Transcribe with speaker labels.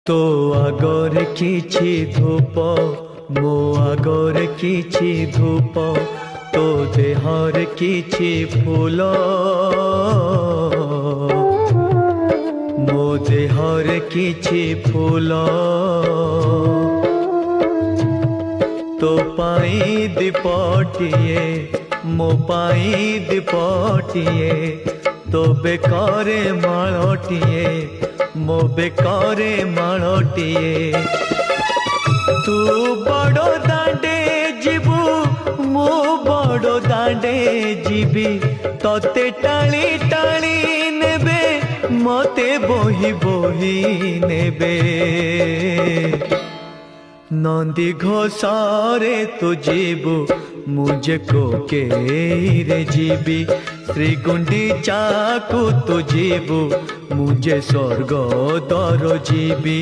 Speaker 1: तो आगर किछि धूप मो आगर किछि धूप तो देहर किछि फूल मो देहर किछि फूल तो पाई दीपटिए मो पाई दीपटिए तो बेकारे माळटिए मो बेकारे माळटिए तू बड़ दांडे जीवु मो बड़ दांडे जीवी तोते टाली टाली नेबे मते बोही बोही नेबे नंदी घोषारे तू जीवु मुझे को के रे जीवी श्री गुंडीचा को तू जीवु मुझे स्वर्ग दर जीवी।